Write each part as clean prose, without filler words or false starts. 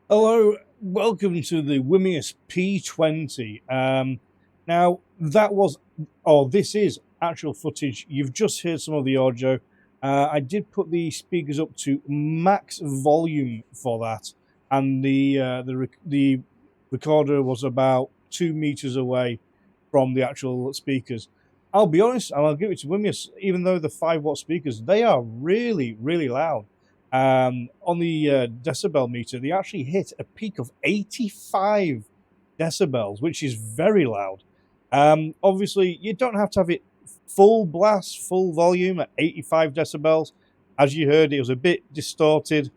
Hello, welcome to the Wimius P20. Now, this is actual footage. You've just heard some of the audio. I did put the speakers up to max volume for that, and the recorder was about 2 meters away from the actual speakers. I'll be honest, and I'll give it to Wimius, even though the 5-watt speakers, they are really, really loud. On the decibel meter, they actually hit a peak of 85 decibels, which is very loud. Obviously, you don't have to have it full blast, full volume at 85 decibels. As you heard, it was a bit distorted,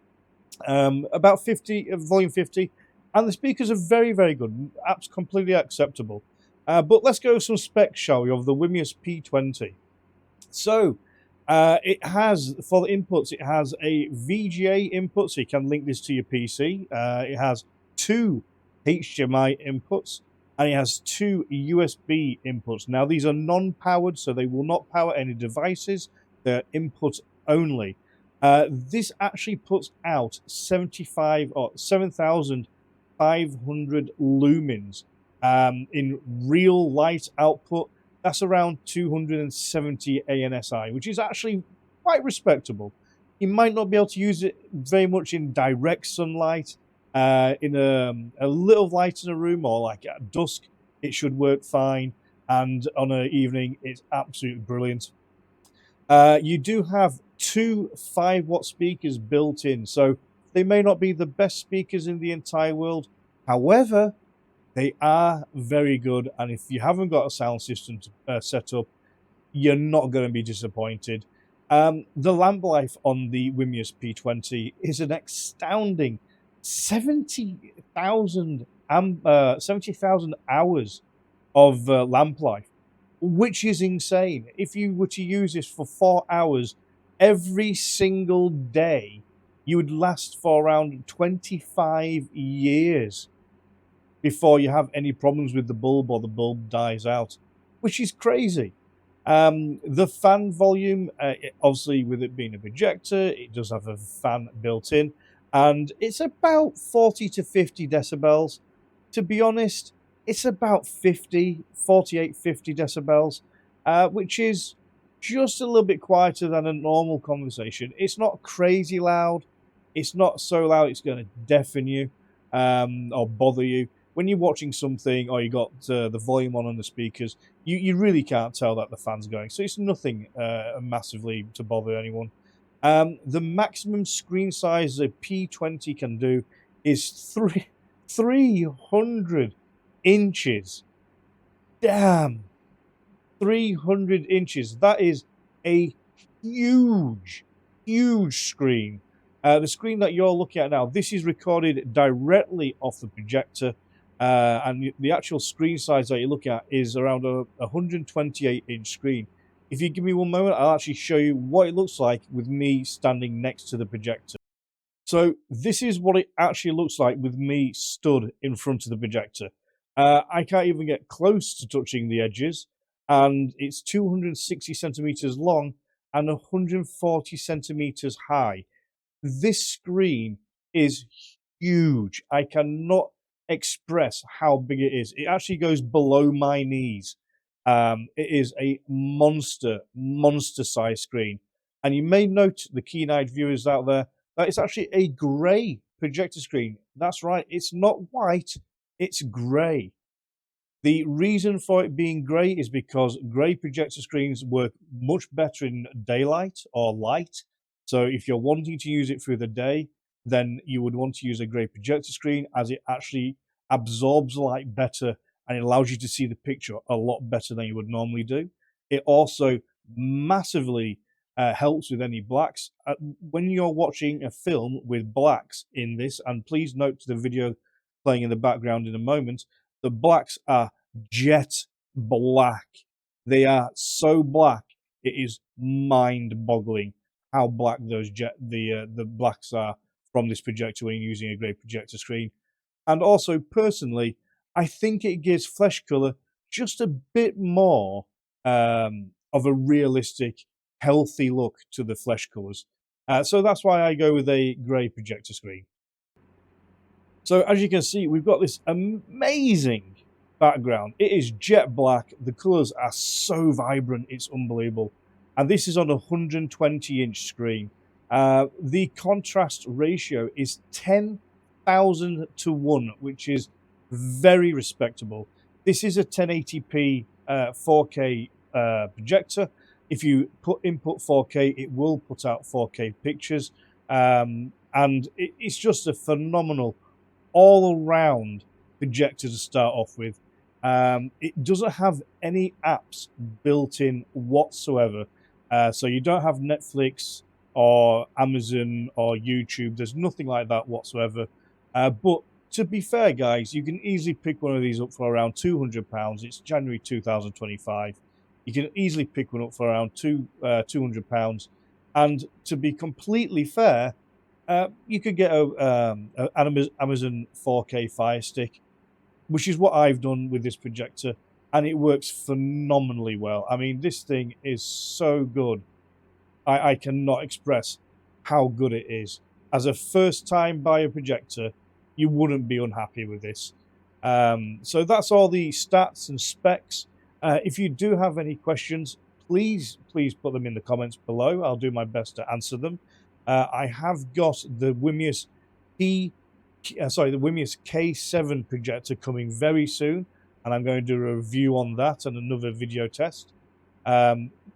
about 50, volume 50, and the speakers are very, very good, completely acceptable. But let's go some specs, shall we, of the Wimius P20. So, it has, for the inputs, it has a VGA input, so you can link this to your PC. It has 2 HDMI inputs, and it has 2 USB inputs. Now, these are non-powered, so they will not power any devices. They're input only. This actually puts out 7,500 lumens in real light output. That's around 270 ANSI, which is actually quite respectable. You might not be able to use it very much in direct sunlight. In a little light in a room, or like at dusk, it should work fine. And on an evening, it's absolutely brilliant. You do have 2 5-watt speakers built in, so they may not be the best speakers in the entire world. However, they are very good, and if you haven't got a sound system to set up, you're not going to be disappointed. The lamp life on the Wimius P20 is an astounding 70,000 hours of lamp life, which is insane. If you were to use this for 4 hours every single day, you would last for around 25 years before you have any problems with the bulb or the bulb dies out, which is crazy. The fan volume, obviously with it being a projector, it does have a fan built in, and it's about 40 to 50 decibels. To be honest, it's about 48, 50 decibels, which is just a little bit quieter than a normal conversation. It's not crazy loud. It's not so loud it's going to deafen you or bother you. When you're watching something or you got the volume on the speakers, you really can't tell that the fan's going. So it's nothing massively to bother anyone. The maximum screen size a P20 can do is 300 inches. Damn. 300 inches. That is a huge huge screen. The screen that you're looking at now, this is recorded directly off the projector, and the actual screen size that you're looking at is around a 128-inch screen. If you give me one moment, I'll actually show you what it looks like with me standing next to the projector. So this is what it actually looks like with me stood in front of the projector. I can't even get close to touching the edges, and it's 260 centimeters long and 140 centimeters high. This screen is huge. I cannot express how big it is. It actually goes below my knees. It is a monster size screen. And you may note, the keen-eyed viewers out there, that it's actually a grey projector screen. That's right, it's not white, it's grey. The reason for it being grey is because grey projector screens work much better in daylight or light. So if you're wanting to use it through the day, then you would want to use a grey projector screen, as it actually absorbs light better and it allows you to see the picture a lot better than you would normally do. It also massively helps with any blacks. When you're watching a film with blacks in this, and please note the video playing in the background in a moment, the blacks are jet black. They are so black, it is mind-boggling how black those the blacks are from this projector when you're using a grey projector screen. And also, personally, I think it gives flesh color just a bit more of a realistic, healthy look to the flesh colors. So that's why I go with a grey projector screen. So as you can see, we've got this amazing background. It is jet black. The colors are so vibrant, it's unbelievable. And this is on a 120-inch screen. The contrast ratio is 10,000 to 1, which is very respectable. This is a 1080p 4K projector. If you input 4K, it will put out 4K pictures. And it's just a phenomenal all-around projector to start off with. It doesn't have any apps built in whatsoever. So you don't have Netflix or Amazon or YouTube. There's nothing like that whatsoever. But to be fair, guys, you can easily pick one of these up for around £200. It's January 2025. You can easily pick one up for around £200. And to be completely fair, you could get an Amazon 4K Fire Stick, which is what I've done with this projector, and it works phenomenally well. I mean, this thing is so good. I cannot express how good it is. As a first-time buyer projector, you wouldn't be unhappy with this. So that's all the stats and specs. If you do have any questions, please put them in the comments below. I'll do my best to answer them. I have got the Wimius Wimius K7 projector coming very soon, and I'm going to do a review on that and another video test.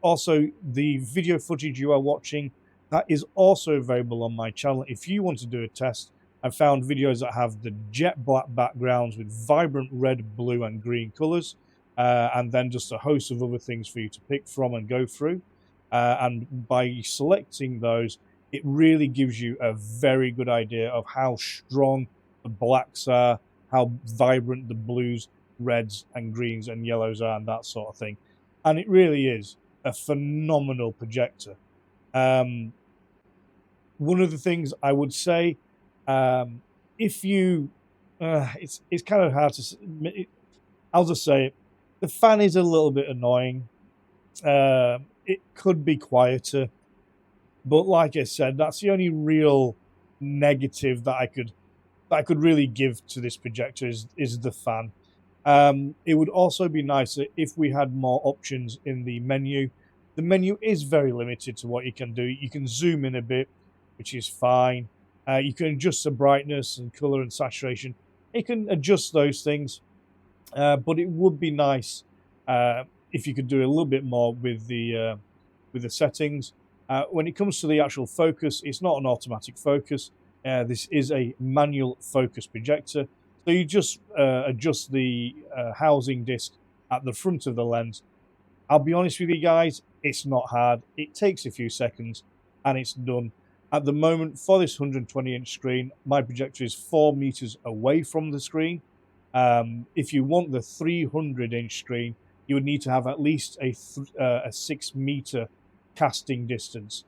Also, the video footage you are watching, that is also available on my channel. If you want to do a test, I found videos that have the jet black backgrounds with vibrant red, blue, and green colors, and then just a host of other things for you to pick from and go through. And by selecting those, it really gives you a very good idea of how strong the blacks are, how vibrant the blues, reds, and greens and yellows are, and that sort of thing. And it really is a phenomenal projector. One of the things I would say, if you, it's kind of hard to, I'll just say it, the fan is a little bit annoying. It could be quieter, but like I said, that's the only real negative that I could really give to this projector is the fan. It would also be nicer if we had more options in the menu. The menu is very limited to what you can do. You can zoom in a bit, which is fine. You can adjust the brightness and color and saturation. You can adjust those things, but it would be nice if you could do a little bit more with the settings. When it comes to the actual focus, it's not an automatic focus. This is a manual focus projector. So you just adjust the housing disc at the front of the lens. I'll be honest with you guys, it's not hard. It takes a few seconds, and it's done. At the moment, for this 120-inch screen, my projector is 4 meters away from the screen. If you want the 300-inch screen, you would need to have at least a 6-meter casting distance.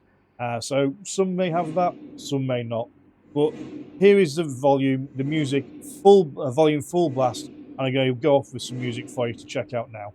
So some may have that, some may not. But here is the volume, the music, volume full blast, and I'm going to go off with some music for you to check out now.